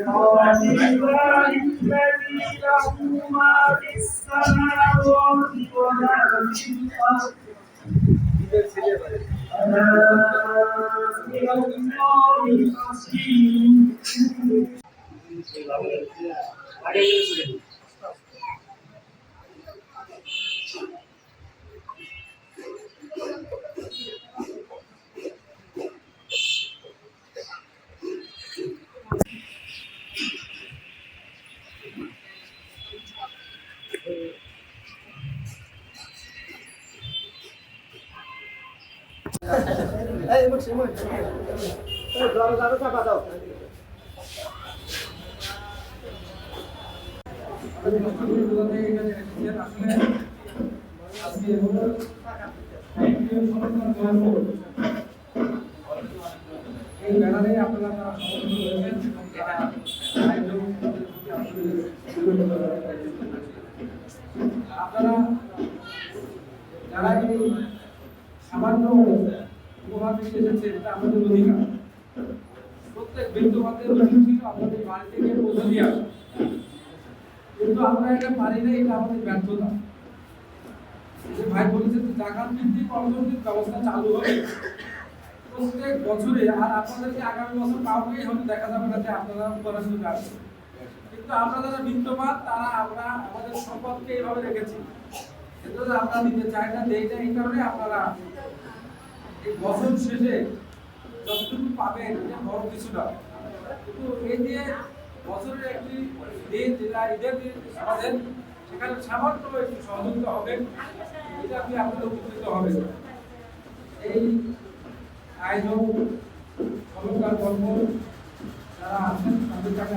ولله الذي له ما في السماوات وما في الأرض ألا إلى الله المصير. এই মুখে এই দরজাটা চাপা দাও। এই ব্যানারে আপনারা আপনারা যারা এই সামান্য উপহার দিতে এসেছেন এটা আমাদের অধিকার। প্রত্যেক বিন্দুমাত্রের উচিত ছিল আপনাদের বাড়ি থেকে পৌঁছে দিয়ে আসা, কিন্তু আমরা এটা পারি না, এটা আমাদের ব্যর্থতা। যে ভাই বলেছেন যে জাকাত ভিত্তিক অর্থনৈতিক ব্যবস্থা চালু হবে প্রত্যেক বছরে, আর আপনাদেরকে আগামী বছর কাউকেই হয়তো দেখা যাবে না যে আপনারা করার সুযোগ আছে, কিন্তু আমরা যারা বিত্তবান তারা আমরা আমাদের সম্পদকে এইভাবে রেখেছি, সেটা আমরা দিতে চাই না। এইটা এই কারণে আপনারা এই বছর শেষে যতটুকু পাবেন এটা বড় কিছু না, কিন্তু এই যে বছরের একটি দিন যেটা ঈদের দিন আমাদের, সেখানে সামান্য একটু সহযোগিতা হবে, এটা আপনি আপনাদের উপকৃত হবেন। এই আয়োজন সরকার কর্ম যারা আছেন তাদের কাছে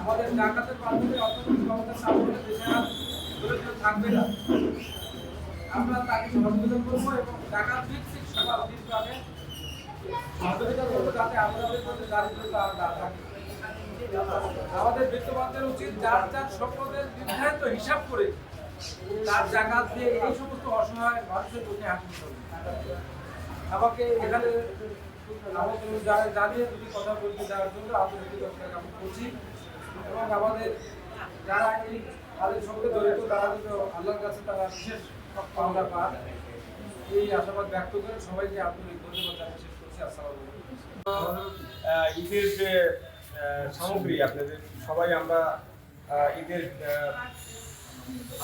আমাদের জাকাতের মাধ্যমে অর্থনৈতিক ব্যবস্থা চালু হলে দেশে আর দরিদ্র থাকবে না। আমরা তাকে সহযোগিতা করবো এবং জাকাত ভিত্তিক সেবা দিতে সহযোগিতা করবো যাতে আমাদের মধ্যে দারিদ্রতা আর না থাকে। আমাদের বিত্তবানদের উচিত যার যার সম্পদের নির্ধারিত হিসাব করে তার জাকাত দিয়ে এই সমস্ত অসহায় মানুষের প্রতি হাসিল করবে। আমাকে এখানে জানিয়ে দুটি কথা বলতে দেওয়ার জন্য আপনাদের কামনা করছি, এবং আমাদের যারা এই তাদের সঙ্গে জড়িত তারা যেন আল্লাহর কাছে তারা বিশেষ পাওনা পান, এই আশাবাদ ব্যক্ত করে সবাইকে আন্তরিক ধন্যবাদ জানিয়ে শেষ করছি। আসসালামু আলাইকুম। ঈদের যে সামগ্রী আপনাদের সবাই আমরা ঈদের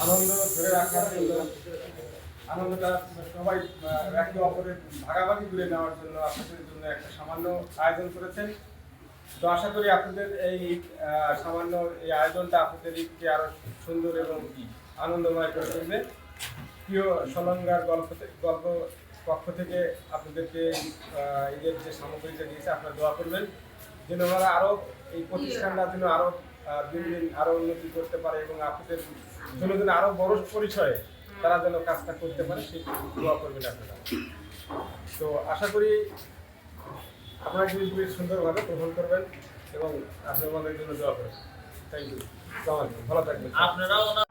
আনন্দ ধরে রাখার জন্য, আনন্দটা সবাই একে অপরের ভাগাভাগি করে নেওয়ার জন্য আপনাদের জন্য একটা সামান্য আয়োজন করেছেন। তো আশা করি আপনাদের এই সামান্য এই আয়োজনটা আপনাদের ঈদকে আরো সুন্দর এবং আনন্দময় করে তুলবে। প্রিয় সলঙ্গার গল্প পক্ষ থেকে আপনাদেরকে ঈদের যে সামগ্রীটা দিয়েছে আপনারা দোয়া করবেন যেন ওনারা আরো এই প্রতিষ্ঠানটা যেন আরো দিন দিন আরো উন্নতি করতে পারে এবং আপনাদের জন্য যেন আরো বড় পরিসরে তারা যেন কাজটা করতে পারে সেই দোয়া করবেন আপনারা। তো আশা করি আপনারা জিনিসগুলি সুন্দরভাবে গ্রহণ করবেন এবং আপনাদের জন্য দোয়া করবেন। থ্যাংক ইউ, ভালো থাকবেন আপনারাও।